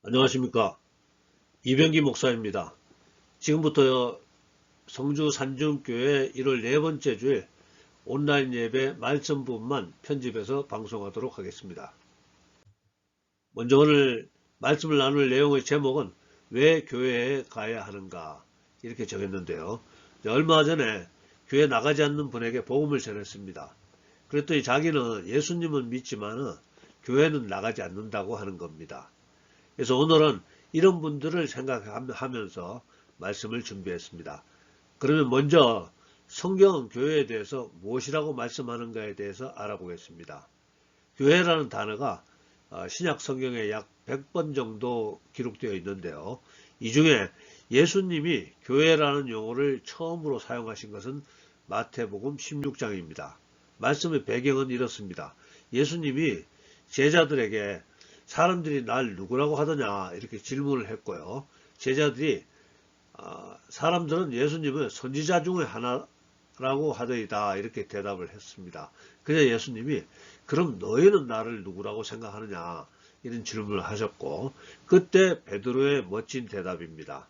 안녕하십니까. 이병기 목사입니다. 지금부터 성주 산중교회 1월 네 번째 주일 온라인 예배 말씀 부분만 편집해서 방송하도록 하겠습니다. 먼저 오늘 말씀을 나눌 내용의 제목은 왜 교회에 가야 하는가 이렇게 정했는데요. 얼마 전에 교회 나가지 않는 분에게 복음을 전했습니다. 그랬더니 자기는 예수님은 믿지만 교회는 나가지 않는다고 하는 겁니다. 그래서 오늘은 이런 분들을 생각하면서 말씀을 준비했습니다. 그러면 먼저 성경은 교회에 대해서 무엇이라고 말씀하는가에 대해서 알아보겠습니다. 교회라는 단어가 신약 성경에 약 100번 정도 기록되어 있는데요. 이 중에 예수님이 교회라는 용어를 처음으로 사용하신 것은 마태복음 16장입니다. 말씀의 배경은 이렇습니다. 예수님이 제자들에게 사람들이 날 누구라고 하더냐 이렇게 질문을 했고요. 제자들이 사람들은 예수님을 선지자 중에 하나라고 하더이다 이렇게 대답을 했습니다. 그래서 예수님이 그럼 너희는 나를 누구라고 생각하느냐 이런 질문을 하셨고 그때 베드로의 멋진 대답입니다.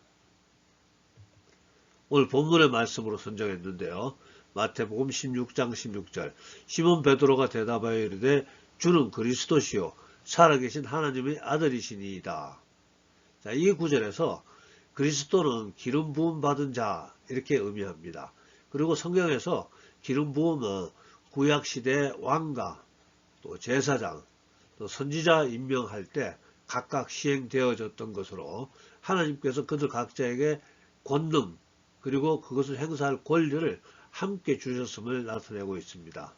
오늘 본문의 말씀으로 선정했는데요. 마태복음 16장 16절 시몬 베드로가 대답하여 이르되 주는 그리스도시요 살아계신 하나님의 아들이시니이다. 자, 이 구절에서 그리스도는 기름 부음 받은 자 이렇게 의미합니다. 그리고 성경에서 기름 부음은 구약시대 왕가, 또 제사장, 또 선지자 임명할 때 각각 시행되어졌던 것으로 하나님께서 그들 각자에게 권능 그리고 그것을 행사할 권리를 함께 주셨음을 나타내고 있습니다.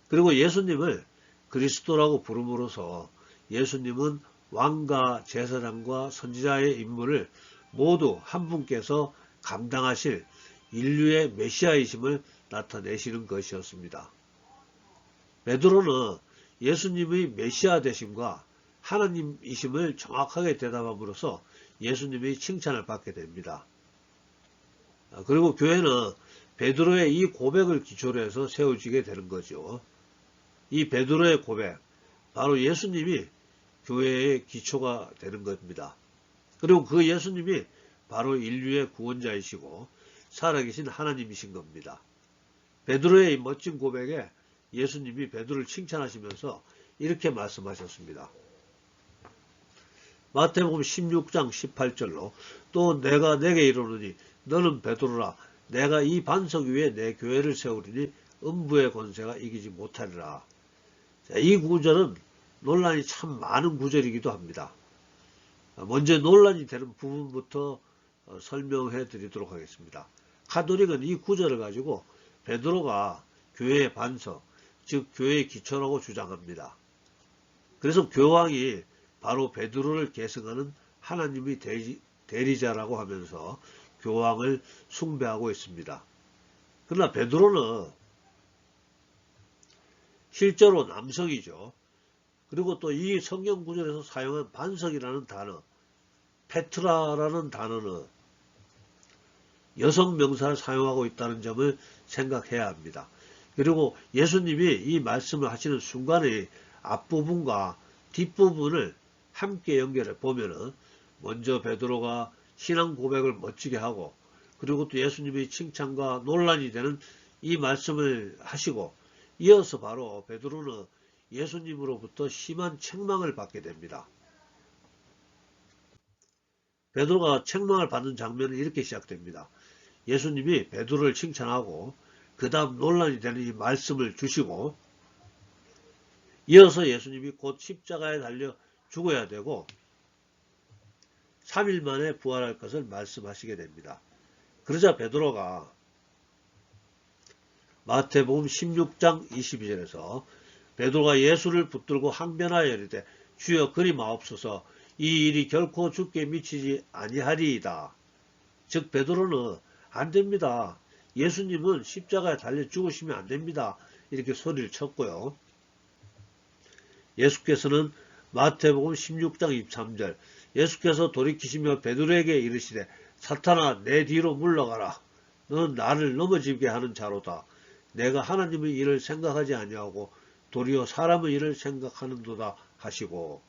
그리고 예수님을 그리스도라고 부름으로써 예수님은 왕과 제사장과 선지자의 임무를 모두 한 분께서 감당하실 인류의 메시아이심을 나타내시는 것이었습니다. 베드로는 예수님의 메시아 되심과 하나님이심을 정확하게 대답함으로써 예수님의 칭찬을 받게 됩니다. 그리고 교회는 베드로의 이 고백을 기초로 해서 세워지게 되는 거죠. 이 베드로의 고백, 바로 예수님이 교회의 기초가 되는 겁니다. 그리고 그 예수님이 바로 인류의 구원자이시고 살아계신 하나님이신 겁니다. 베드로의 이 멋진 고백에 예수님이 베드로를 칭찬하시면서 이렇게 말씀하셨습니다. 마태복음 16장 18절로 또 내가 내게 이르노니 너는 베드로라 내가 이 반석 위에 내 교회를 세우리니 음부의 권세가 이기지 못하리라. 이 구절은 논란이 참 많은 구절이기도 합니다. 먼저 논란이 되는 부분부터 설명해 드리도록 하겠습니다. 가톨릭은 이 구절을 가지고 베드로가 교회의 반석, 즉 교회의 기초라고 주장합니다. 그래서 교황이 바로 베드로를 계승하는 하나님의 대리자라고 하면서 교황을 숭배하고 있습니다. 그러나 베드로는 실제로 남성이죠. 그리고 또 이 성경 구절에서 사용한 반석이라는 단어, 페트라라는 단어는 여성 명사를 사용하고 있다는 점을 생각해야 합니다. 그리고 예수님이 이 말씀을 하시는 순간에 앞부분과 뒷부분을 함께 연결해 보면은 먼저 베드로가 신앙 고백을 멋지게 하고 그리고 또 예수님의 칭찬과 논란이 되는 이 말씀을 하시고 이어서 바로 베드로는 예수님으로부터 심한 책망을 받게 됩니다. 베드로가 책망을 받는 장면은 이렇게 시작됩니다. 예수님이 베드로를 칭찬하고 그 다음 논란이 되는 이 말씀을 주시고 이어서 예수님이 곧 십자가에 달려 죽어야 되고 3일 만에 부활할 것을 말씀하시게 됩니다. 그러자 베드로가 마태복음 16장 22절에서 베드로가 예수를 붙들고 항변하여 이르되 주여 그리 마옵소서 이 일이 결코 주께 미치지 아니하리이다. 즉 베드로는 안됩니다. 예수님은 십자가에 달려 죽으시면 안됩니다. 이렇게 소리를 쳤고요. 예수께서는 마태복음 16장 23절 예수께서 돌이키시며 베드로에게 이르시되 사탄아 내 뒤로 물러가라. 너는 나를 넘어지게 하는 자로다. 내가 하나님의 일을 생각하지 아니하고 도리어 사람의 일을 생각하는도다 하시고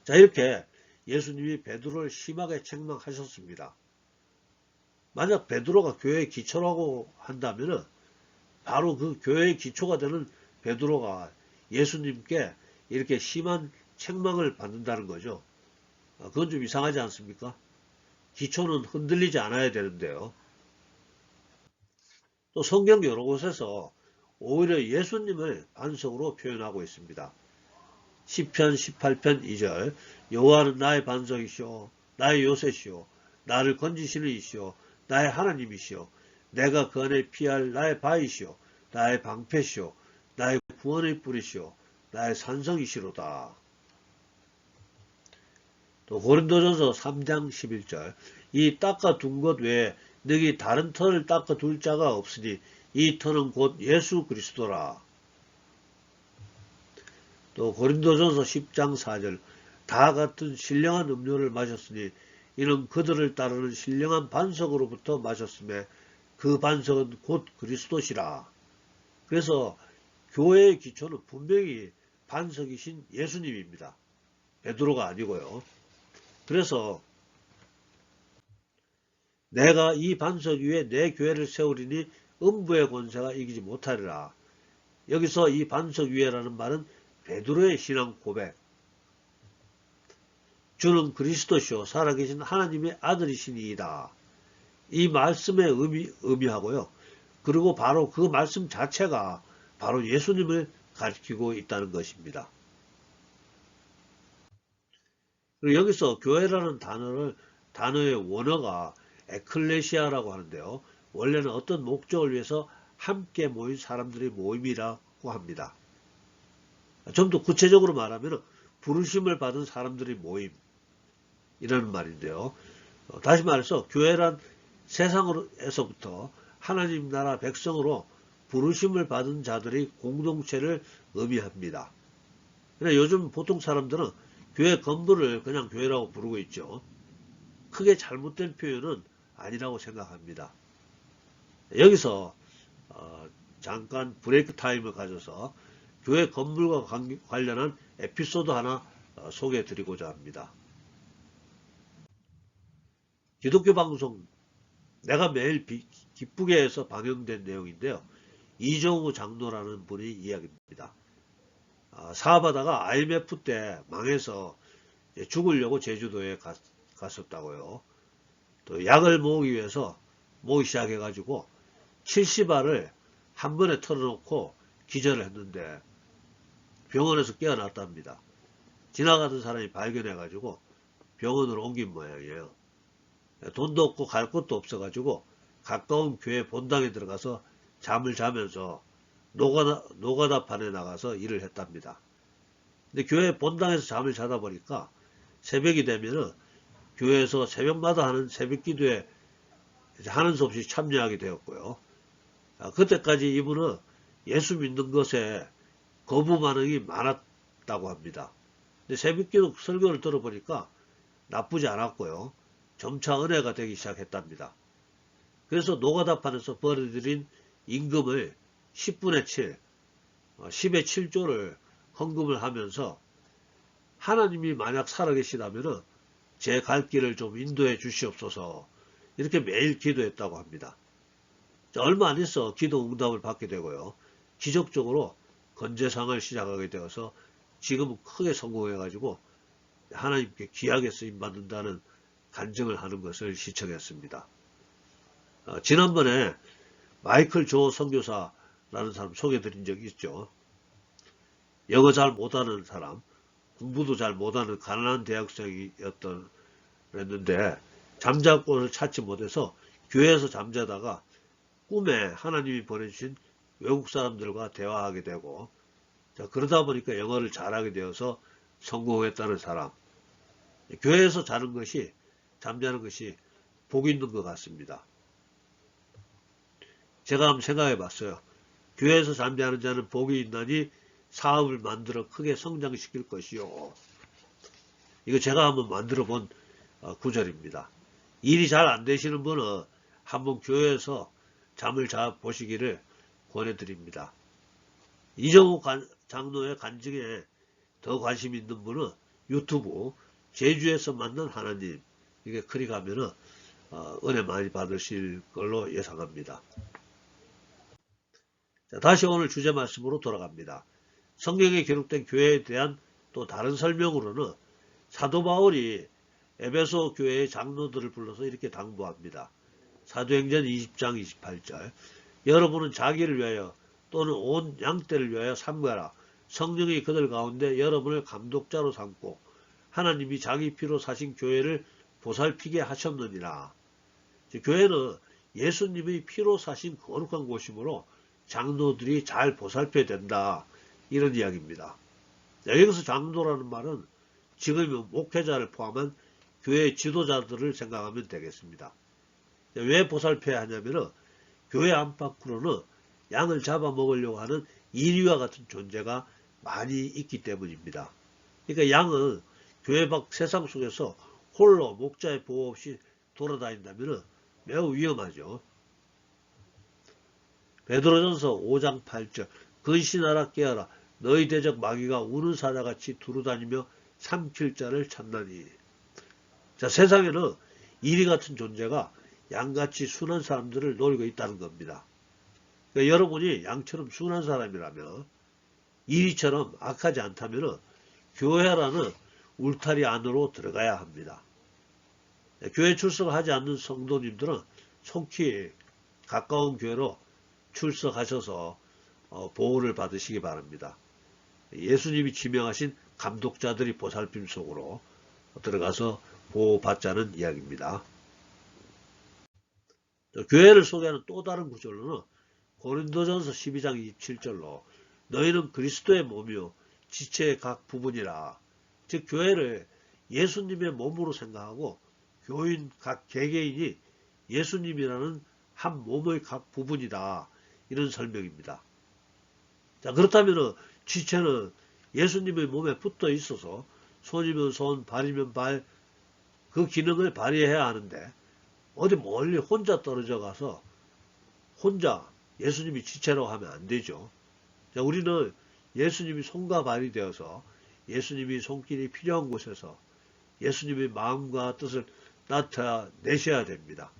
자 이렇게 예수님이 베드로를 심하게 책망하셨습니다. 만약 베드로가 교회의 기초라고 한다면 바로 그 교회의 기초가 되는 베드로가 예수님께 이렇게 심한 책망을 받는다는 거죠. 그건 좀 이상하지 않습니까? 기초는 흔들리지 않아야 되는데요. 또 성경 여러 곳에서 오히려 예수님을 반석으로 표현하고 있습니다. 시편 18편 2절 여호와는 나의 반석이시오 나의 요새시오 나를 건지시는 이시오 나의 하나님이시오 내가 그 안에 피할 나의 바위시오 나의 방패시오 나의 구원의 뿌리시오 나의 산성이시로다. 또 고린도전서 3장 11절 이 닦아둔 것 외에 너희 다른 터를 닦아둘 자가 없으니 이 터는 곧 예수 그리스도라. 또 고린도전서 10장 4절 다 같은 신령한 음료를 마셨으니 이는 그들을 따르는 신령한 반석으로부터 마셨음에 그 반석은 곧 그리스도시라. 그래서 교회의 기초는 분명히 반석이신 예수님입니다. 베드로가 아니고요. 그래서 내가 이 반석 위에 내 교회를 세우리니 음부의 권세가 이기지 못하리라. 여기서 이 반석 위에라는 말은 베드로의 신앙 고백. 주는 그리스도시요 살아계신 하나님의 아들이시니이다. 이 말씀의 의미하고요. 그리고 바로 그 말씀 자체가 바로 예수님을 가리키고 있다는 것입니다. 그리고 여기서 교회라는 단어의 원어가 에클레시아라고 하는데요. 원래는 어떤 목적을 위해서 함께 모인 사람들의 모임이라고 합니다. 좀 더 구체적으로 말하면 부르심을 받은 사람들의 모임이라는 말인데요. 다시 말해서 교회란 세상에서부터 하나님 나라 백성으로 부르심을 받은 자들의 공동체를 의미합니다. 그러나 요즘 보통 사람들은 교회 건물을 그냥 교회라고 부르고 있죠. 크게 잘못된 표현은 아니라고 생각합니다. 여기서 잠깐 브레이크 타임을 가져서 교회 건물과 관련한 에피소드 하나 소개해 드리고자 합니다. 기독교 방송 내가 매일 기쁘게 해서 방영된 내용인데요. 이정우 장로라는 분이 이야기입니다. 사업하다가 IMF 때 망해서 죽으려고 제주도에 갔었다고요. 또 약을 모으기 위해서 모으기 시작해가지고 70알을 한 번에 털어놓고 기절을 했는데 병원에서 깨어났답니다. 지나가던 사람이 발견해가지고 병원으로 옮긴 모양이에요. 돈도 없고 갈 곳도 없어가지고 가까운 교회 본당에 들어가서 잠을 자면서 노가다판에 나가서 일을 했답니다. 근데 교회 본당에서 잠을 자다 보니까 새벽이 되면은 교회에서 새벽마다 하는 새벽 기도에 하는 수 없이 참여하게 되었고요. 그때까지 이분은 예수 믿는 것에 거부 반응이 많았다고 합니다. 근데 새벽 기도 설교를 들어보니까 나쁘지 않았고요. 점차 은혜가 되기 시작했답니다. 그래서 노가다판에서 벌어들인 임금을 10분의 7, 10의 7조를 헌금을 하면서 하나님이 만약 살아계시다면 제 갈 길을 좀 인도해 주시옵소서 이렇게 매일 기도했다고 합니다. 얼마 안 있어 기도 응답을 받게 되고요. 기적적으로 건재상을 시작하게 되어서 지금은 크게 성공해가지고 하나님께 귀하게 쓰임받는다는 간증을 하는 것을 시청했습니다. 지난번에 마이클 조 선교사라는 사람 소개드린 적이 있죠. 영어 잘 못하는 사람, 공부도 잘 못하는 가난한 대학생이었는데 잠잘 곳을 찾지 못해서 교회에서 잠자다가 꿈에 하나님이 보내주신 외국 사람들과 대화하게 되고 그러다 보니까 영어를 잘하게 되어서 성공했다는 사람. 교회에서 잠자는 것이 복 있는 것 같습니다. 제가 한번 생각해 봤어요. 교회에서 잠자는 자는 복이 있나니 사업을 만들어 크게 성장시킬 것이요. 이거 제가 한번 만들어 본 구절입니다. 일이 잘 안 되시는 분은 한번 교회에서 잠을 자 보시기를 권해드립니다. 이정우 장로의 간증에 더 관심 있는 분은 유튜브 제주에서 만난 하나님, 이게 그리 가면은 은혜 많이 받으실 걸로 예상합니다. 자, 다시 오늘 주제 말씀으로 돌아갑니다. 성경에 기록된 교회에 대한 또 다른 설명으로는 사도 바울이 에베소 교회의 장로들을 불러서 이렇게 당부합니다. 사도행전 20장 28절, 여러분은 자기를 위하여 또는 온 양떼를 위하여 삼가라. 성령이 그들 가운데 여러분을 감독자로 삼고 하나님이 자기 피로 사신 교회를 보살피게 하셨느니라. 교회는 예수님의 피로 사신 거룩한 곳이므로 장로들이 잘 보살펴야 된다, 이런 이야기입니다. 여기서 장로라는 말은 지금 목회자를 포함한 교회 지도자들을 생각하면 되겠습니다. 왜 보살펴야 하냐면은 교회 안팎으로는 양을 잡아먹으려고 하는 이리와 같은 존재가 많이 있기 때문입니다. 그러니까 양은 교회 밖 세상 속에서 홀로 목자의 보호 없이 돌아다닌다면 매우 위험하죠. 베드로전서 5장 8절, 근신하라 깨어라. 너희 대적 마귀가 우는 사자같이 두루다니며 삼킬 자를 찾나니. 자, 세상에는 이리 같은 존재가 양같이 순한 사람들을 노리고 있다는 겁니다. 그러니까 여러분이 양처럼 순한 사람이라면, 이리처럼 악하지 않다면 교회라는 울타리 안으로 들어가야 합니다. 교회 출석하지 않는 성도님들은 속히 가까운 교회로 출석하셔서 보호를 받으시기 바랍니다. 예수님이 지명하신 감독자들이 보살핌 속으로 들어가서 보호받자는 이야기입니다. 교회를 소개하는 또 다른 구절로는 고린도전서 12장 27절로 너희는 그리스도의 몸이요 지체의 각 부분이라. 즉 교회를 예수님의 몸으로 생각하고 교인 각 개개인이 예수님이라는 한 몸의 각 부분이다, 이런 설명입니다. 자, 그렇다면 지체는 예수님의 몸에 붙어 있어서 손이면 손, 발이면 발, 그 기능을 발휘해야 하는데 어디 멀리 혼자 떨어져 가서 혼자 예수님이 지체라고 하면 안 되죠. 자, 우리는 예수님이 손과 발이 되어서 예수님이 손길이 필요한 곳에서 예수님의 마음과 뜻을 나타내셔야 됩니다.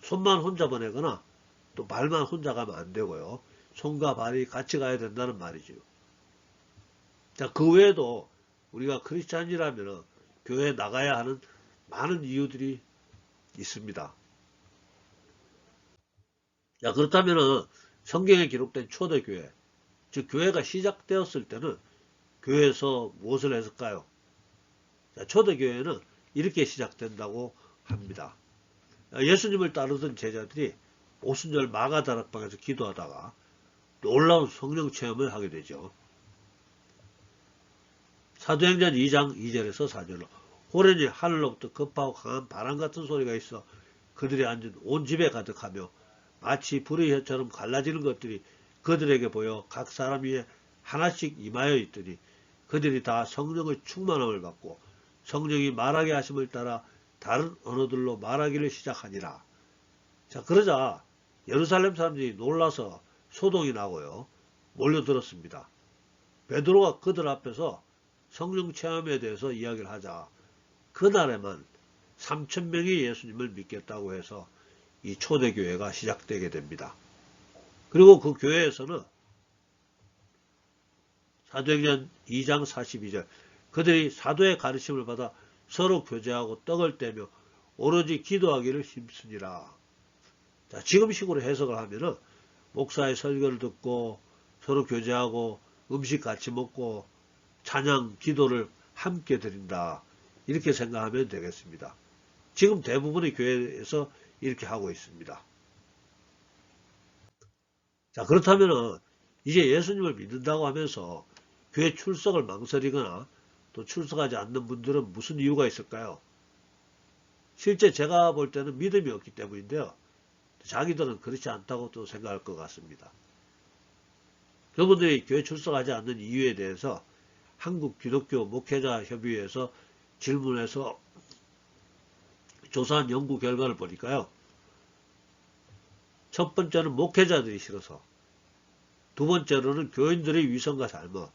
손만 혼자 보내거나 또 발만 혼자 가면 안 되고요. 손과 발이 같이 가야 된다는 말이죠. 자, 그 외에도 우리가 크리스찬이라면 교회에 나가야 하는 많은 이유들이 있습니다. 자, 그렇다면 성경에 기록된 초대교회, 즉 교회가 시작되었을 때는 교회에서 무엇을 했을까요? 자, 초대교회는 이렇게 시작된다고 합니다. 예수님을 따르던 제자들이 오순절 마가다락방에서 기도하다가 놀라운 성령 체험을 하게 되죠. 사도행전 2장 2절에서 4절로 호련히 하늘로부터 급하고 강한 바람 같은 소리가 있어 그들이 앉은 온 집에 가득하며 마치 불의 혀처럼 갈라지는 것들이 그들에게 보여 각 사람 위에 하나씩 임하여 있더니 그들이 다 성령의 충만함을 받고 성령이 말하게 하심을 따라 다른 언어들로 말하기를 시작하니라. 자, 그러자 예루살렘 사람들이 놀라서 소동이 나고요, 몰려들었습니다. 베드로가 그들 앞에서 성령 체험에 대해서 이야기를 하자 그날에만 3,000명이 예수님을 믿겠다고 해서 이 초대교회가 시작되게 됩니다. 그리고 그 교회에서는 사도행전 2장 42절 그들이 사도의 가르침을 받아 서로 교제하고 떡을 떼며 오로지 기도하기를 힘쓰니라. 자, 지금식으로 해석을 하면은 목사의 설교를 듣고 서로 교제하고 음식 같이 먹고 찬양, 기도를 함께 드린다, 이렇게 생각하면 되겠습니다. 지금 대부분의 교회에서 이렇게 하고 있습니다. 자, 그렇다면 이제 예수님을 믿는다고 하면서 교회 출석을 망설이거나 또 출석하지 않는 분들은 무슨 이유가 있을까요? 실제 제가 볼 때는 믿음이 없기 때문인데요. 자기들은 그렇지 않다고 또 생각할 것 같습니다. 그분들이 교회 출석하지 않는 이유에 대해서 한국 기독교 목회자 협의회에서 질문해서 조사한 연구 결과를 보니까요. 첫 번째는 목회자들이 싫어서, 두 번째로는 교인들의 위선과 잘못,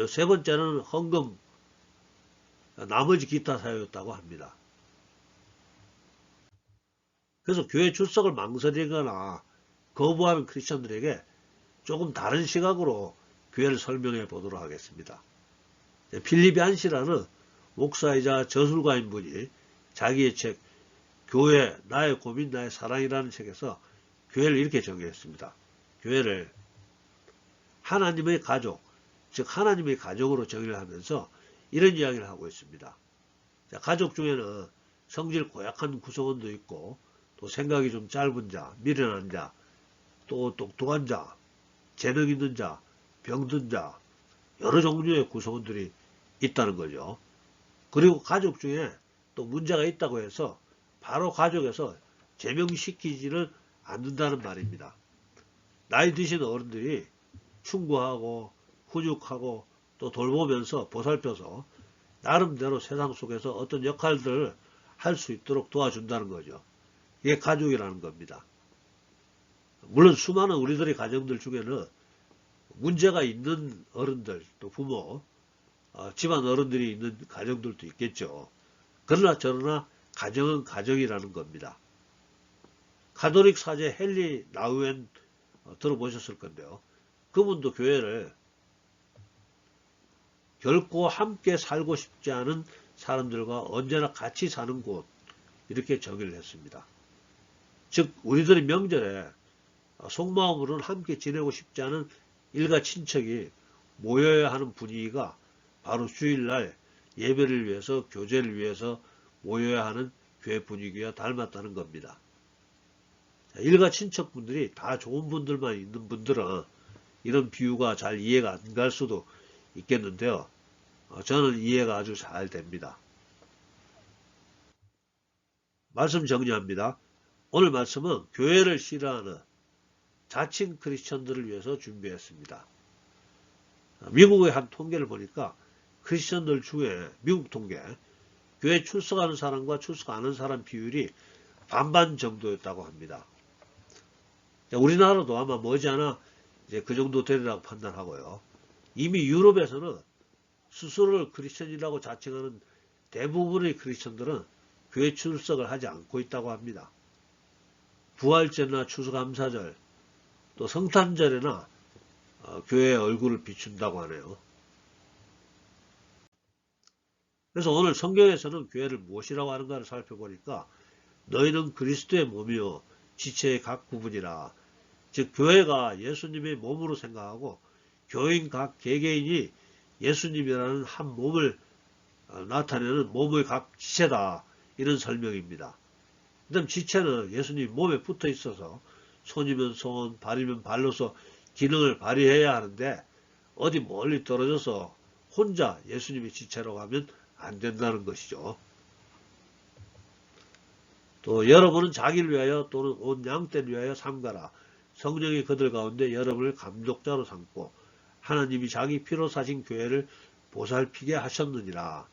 세 번째는 헌금 나머지 기타 사유였다고 합니다. 그래서 교회 출석을 망설이거나 거부하는 크리스천들에게 조금 다른 시각으로 교회를 설명해 보도록 하겠습니다. 필립 얀시라는 목사이자 저술가인 분이 자기의 책 교회 나의 고민 나의 사랑이라는 책에서 교회를 이렇게 정의했습니다. 교회를 하나님의 가족, 즉 하나님의 가족으로 정의를 하면서 이런 이야기를 하고 있습니다. 자, 가족 중에는 성질 고약한 구성원도 있고 또 생각이 좀 짧은 자, 미련한 자, 또 똑똑한 자, 재능 있는 자, 병든 자, 여러 종류의 구성원들이 있다는 거죠. 그리고 가족 중에 또 문제가 있다고 해서 바로 가족에서 제명시키지는 않는다는 말입니다. 나이 드신 어른들이 충고하고 훈육하고 또 돌보면서 보살펴서 나름대로 세상 속에서 어떤 역할들을 할 수 있도록 도와준다는 거죠. 이게 가족이라는 겁니다. 물론 수많은 우리들의 가정들 중에는 문제가 있는 어른들, 또 부모, 집안 어른들이 있는 가정들도 있겠죠. 그러나 저러나 가정은 가정이라는 겁니다. 가톨릭 사제 헨리 나우엔 들어보셨을 건데요. 그분도 교회를 결코 함께 살고 싶지 않은 사람들과 언제나 같이 사는 곳 이렇게 정의를 했습니다. 즉 우리들의 명절에 속마음으로는 함께 지내고 싶지 않은 일가 친척이 모여야 하는 분위기가 바로 주일날 예배를 위해서 교제를 위해서 모여야 하는 교회 분위기와 닮았다는 겁니다. 일가 친척분들이 다 좋은 분들만 있는 분들은 이런 비유가 잘 이해가 안 갈 수도 있겠는데요. 저는 이해가 아주 잘 됩니다. 말씀 정리합니다. 오늘 말씀은 교회를 싫어하는 자칭 크리스천들을 위해서 준비했습니다. 미국의 한 통계를 보니까 크리스천들 중에 미국 통계 교회 출석하는 사람과 출석 안 하는 사람 비율이 반반 정도였다고 합니다. 우리나라도 아마 머지않아 이제 그 정도 되리라고 판단하고요. 이미 유럽에서는 스스로를 크리스천이라고 자칭하는 대부분의 크리스천들은 교회 출석을 하지 않고 있다고 합니다. 부활절이나 추수감사절 또 성탄절에나 교회의 얼굴을 비춘다고 하네요. 그래서 오늘 성경에서는 교회를 무엇이라고 하는가를 살펴보니까 너희는 그리스도의 몸이요 지체의 각 부분이라. 즉 교회가 예수님의 몸으로 생각하고 교인 각 개개인이 예수님이라는 한 몸을 나타내는 몸의 각 지체다. 이런 설명입니다. 그 다음 지체는 예수님 몸에 붙어 있어서 손이면 손, 발이면 발로서 기능을 발휘해야 하는데 어디 멀리 떨어져서 혼자 예수님의 지체라고 하면 안 된다는 것이죠. 또 여러분은 자기를 위하여 또는 온 양떼를 위하여 삼가라. 성령이 그들 가운데 여러분을 감독자로 삼고 하나님이 자기 피로 사신 교회를 보살피게 하셨느니라.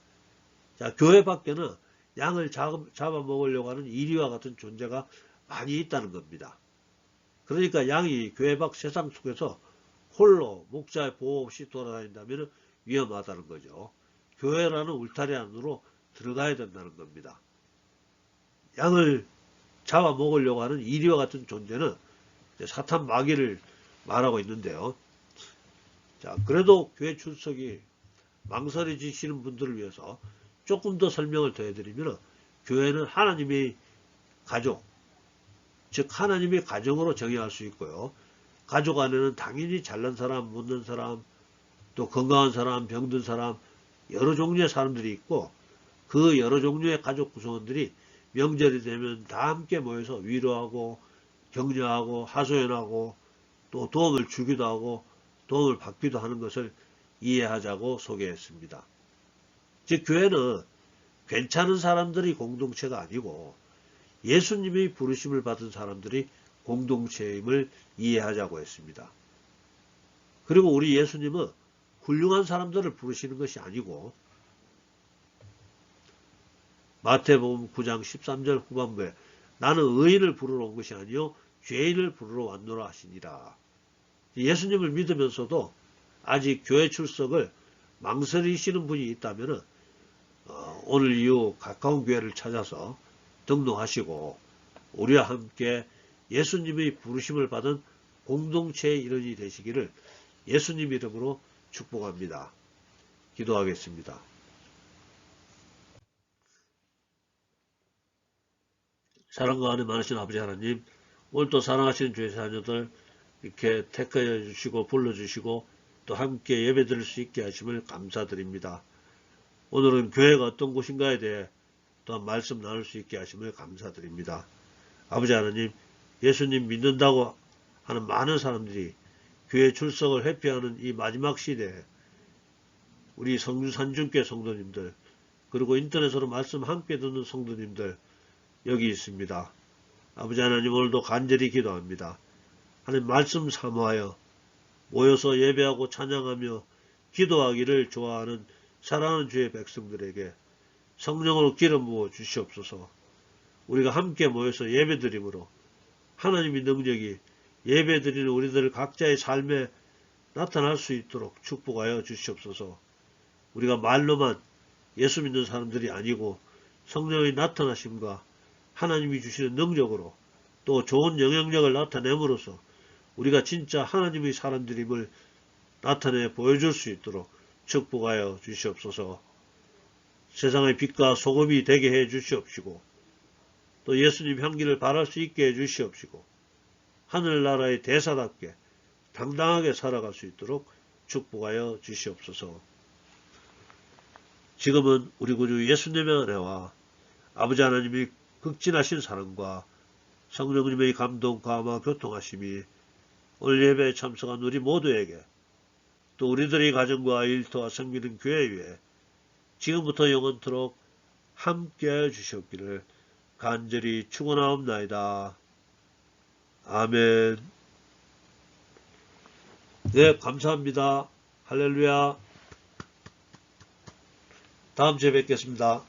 자, 교회 밖에는 양을 잡아먹으려고 하는 이리와 같은 존재가 많이 있다는 겁니다. 그러니까 양이 교회 밖 세상 속에서 홀로 목자의 보호 없이 돌아다닌다면 위험하다는 거죠. 교회라는 울타리 안으로 들어가야 된다는 겁니다. 양을 잡아먹으려고 하는 이리와 같은 존재는 사탄 마귀를 말하고 있는데요. 자, 그래도 교회 출석이 망설여지시는 분들을 위해서 조금 더 설명을 더 해드리면 교회는 하나님의 가족, 즉 하나님의 가정으로 정의할 수 있고요. 가족 안에는 당연히 잘난 사람, 못난 사람, 또 건강한 사람, 병든 사람, 여러 종류의 사람들이 있고 그 여러 종류의 가족 구성원들이 명절이 되면 다 함께 모여서 위로하고 격려하고 하소연하고 또 도움을 주기도 하고 도움을 받기도 하는 것을 이해하자고 소개했습니다. 즉 교회는 괜찮은 사람들이 공동체가 아니고 예수님이 부르심을 받은 사람들이 공동체임을 이해하자고 했습니다. 그리고 우리 예수님은 훌륭한 사람들을 부르시는 것이 아니고 마태복음 9장 13절 후반부에 나는 의인을 부르러 온 것이 아니요 죄인을 부르러 왔노라 하시니라. 예수님을 믿으면서도 아직 교회 출석을 망설이시는 분이 있다면 오늘 이후 가까운 교회를 찾아서 등록하시고 우리와 함께 예수님의 부르심을 받은 공동체의 일원이 되시기를 예수님 이름으로 축복합니다. 기도하겠습니다. 사랑과 은혜 많으신 아버지 하나님, 오늘도 사랑하시는 주의 자녀들 이렇게 택하여 주시고 불러주시고 또 함께 예배 드릴 수 있게 하심을 감사드립니다. 오늘은 교회가 어떤 곳인가에 대해 또한 말씀 나눌 수 있게 하심을 감사드립니다. 아버지 하나님, 예수님 믿는다고 하는 많은 사람들이 교회 출석을 회피하는 이 마지막 시대에 우리 성주 산중교회 성도님들, 그리고 인터넷으로 말씀 함께 듣는 성도님들 여기 있습니다. 아버지 하나님, 오늘도 간절히 기도합니다. 하나님 말씀 사모하여 모여서 예배하고 찬양하며 기도하기를 좋아하는 사랑하는 주의 백성들에게 성령으로 기름 부어 주시옵소서. 우리가 함께 모여서 예배드림으로 하나님의 능력이 예배드리는 우리들 각자의 삶에 나타날 수 있도록 축복하여 주시옵소서. 우리가 말로만 예수 믿는 사람들이 아니고 성령의 나타나심과 하나님이 주시는 능력으로 또 좋은 영향력을 나타냄으로써 우리가 진짜 하나님의 사람들임을 나타내 보여줄 수 있도록 축복하여 주시옵소서. 세상의 빛과 소금이 되게 해 주시옵시고 또 예수님 향기를 발할 수 있게 해 주시옵시고 하늘나라의 대사답게 당당하게 살아갈 수 있도록 축복하여 주시옵소서. 지금은 우리 구주 예수님의 은혜와 아버지 하나님의 극진하신 사랑과 성령님의 감동, 감화, 교통하심이 오늘 예배에 참석한 우리 모두에게 또 우리들의 가정과 일터와 섬기는 교회 위에 지금부터 영원토록 함께하여 주시옵기를 간절히 축원하옵나이다. 아멘. 네, 감사합니다. 할렐루야. 다음 주에 뵙겠습니다.